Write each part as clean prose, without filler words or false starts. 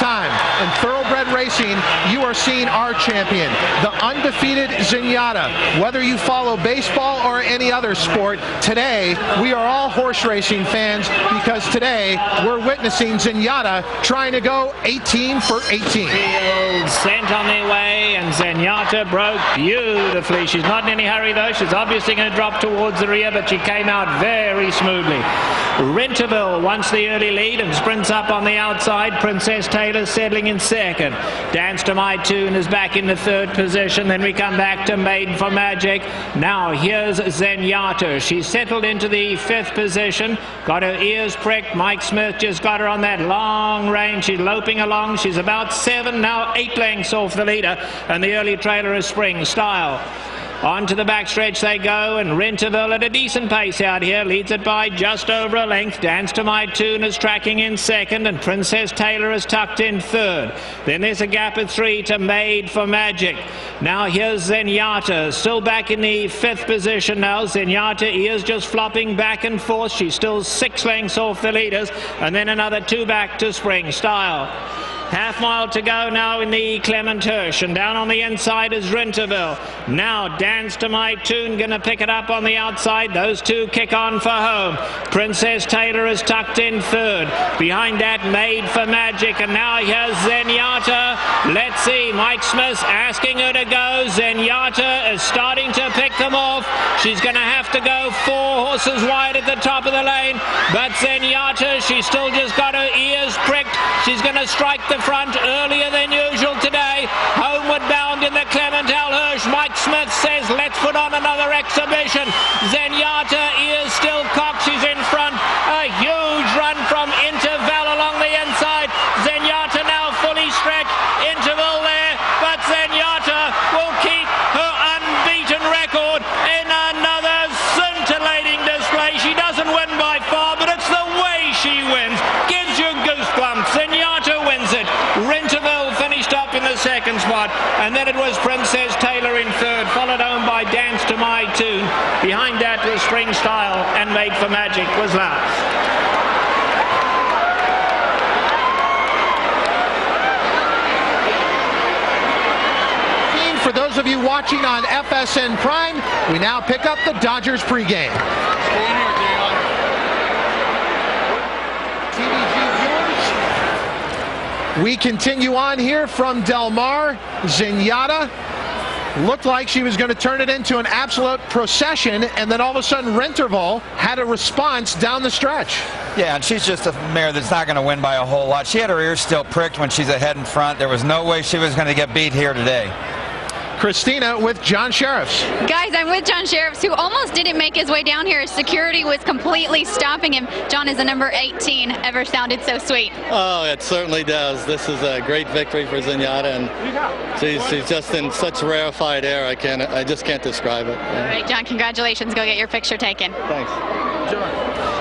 time in thoroughbred racing, you are seeing our champion, the undefeated Zenyatta. Whether you follow baseball or any other sport, today we are all horse racing fans because today we're witnessing Zenyatta trying to go 18 for 18. Fields sent on their way, and Zenyatta broke beautifully. She's not in any hurry though. She's obviously going to drop towards the rear, but she came out very smoothly. Renterville wants the early lead and sprints up on the outside. Princess Taylor settling in second. Dance to My Tune is back in the third position. Then we come back to Maiden for Magic. Now here's Zenyatta. She's settled into the fifth position. Got her ears pricked. Mike Smith just got her on that long range. She's loping along. She's about 7, now 8 lengths off the leader. And the early trailer is Spring Style. On to the backstretch they go, and Renterville at a decent pace out here, leads it by just over a length. Dance to My Tune is tracking in second, and Princess Taylor is tucked in third. Then there's a gap of 3 to Made for Magic. Now here's Zenyatta, still back in the fifth position now. Zenyatta ears just flopping back and forth. She's still 6 lengths off the leaders, and then another 2 back to Spring Style. Half mile to go now in the Clement Hirsch, and down on the inside is Renterville. Now Dance to My Tune going to pick it up on the outside. Those two kick on for home. Princess Taylor is tucked in third. Behind that, Made for Magic, and now here's Zenyatta. Let's see, Mike Smith asking her to go. Zenyatta is starting to pick them off. She's going to have to go 4 horses wide at the top of the lane, but Zenyatta, she's still just got her ears pricked. She's going to strike the front earlier than usual today. Homeward bound in the Clement Hirsch. Mike Smith says, let's put on another exhibition. Zenyatta ears still cocked. She's in front. A huge run from Interval along the inside. Zenyatta now fully stretched. Interval there, but Zenyatta will keep her unbeaten record in another scintillating display. She doesn't win by far, but it's the way she wins. Gives you goosebumps. Zenyatta wins it. Renterville finished up in the second spot, and then it was Princess Taylor in third, followed home by Dance to My Tune. Behind that was Spring Style, and Made for Magic was last. For those of you watching on FSN Prime, we now pick up the Dodgers pregame. We continue on here from Del Mar. Zenyatta looked like she was going to turn it into an absolute procession, and then all of a sudden Renterville had a response down the stretch. Yeah, and she's just a mare that's not going to win by a whole lot. She had her ears still pricked when she's ahead in front. There was no way she was going to get beat here today. Christina with John Sheriffs. Guys, I'm with John Sheriffs, who almost didn't make his way down here. Security was completely stopping him. John, is the number 18 ever sounded so sweet? Oh, it certainly does. This is a great victory for Zenyatta, and she's just in such rarefied air. I just can't describe it. All right, John, congratulations. Go get your picture taken. Thanks.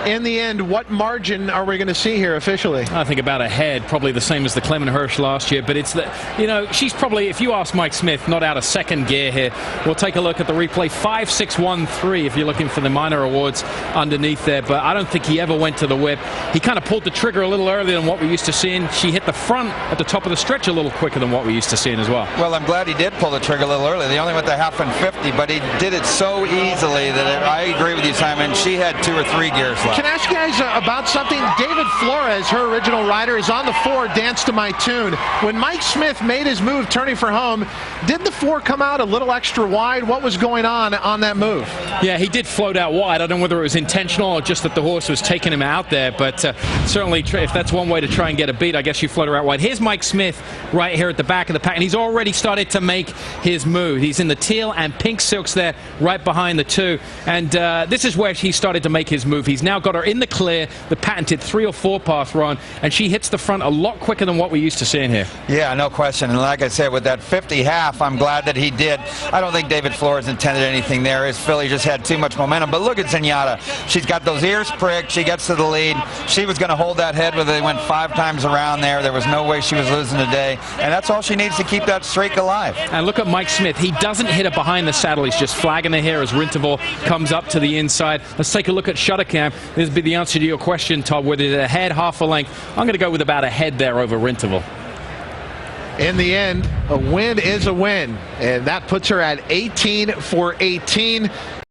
In the end, what margin are we going to see here officially? I think about a head, probably the same as the Clement Hirsch last year, but it's the, you know, she's probably, if you ask Mike Smith, not out of second gear here. We'll take a look at the replay. 5-6-1-3 if you're looking for the minor awards underneath there, but I don't think he ever went to the whip. He kind of pulled the trigger a little earlier than what we're used to seeing. She hit the front at the top of the stretch a little quicker than what we're used to seeing as well. Well, I'm glad he did pull the trigger a little early. They only went to 1/50, but he did it so easily that I agree with you, Simon. She had 2 or 3 gears left. Can I ask you guys about something? David Flores, her original rider, is on the 4, Dance to My Tune. When Mike Smith made his move turning for home, did the 4 come out a little extra wide? What was going on that move? Yeah, he did float out wide. I don't know whether it was intentional or just that the horse was taking him out there, but certainly if that's one way to try and get a beat, I guess you float her out wide. Here's Mike Smith right here at the back of the pack, and he's already started to make his move. He's in the teal and pink silks there right behind the 2, and this is where he started to make his move. He's now got her in the clear, the patented 3 or 4 path run, and she hits the front a lot quicker than what we're used to seeing here. Yeah, no question. And like I said, with that 50 half, I'm glad that he did. I don't think David Flores intended anything there. His filly just had too much momentum. But look at Zenyatta. She's got those ears pricked. She gets to the lead. She was going to hold that head, whether they went 5 times around there. There was no way she was losing today. And that's all she needs to keep that streak alive. And look at Mike Smith. He doesn't hit her behind the saddle. He's just flagging her here as Renterville comes up to the inside. Let's take a look at Shuttercam. This will be the answer to your question, Todd. Whether it's a head, half a length. I'm going to go with about a head there over Renterville. In the end, a win is a win, and that puts her at 18 for 18.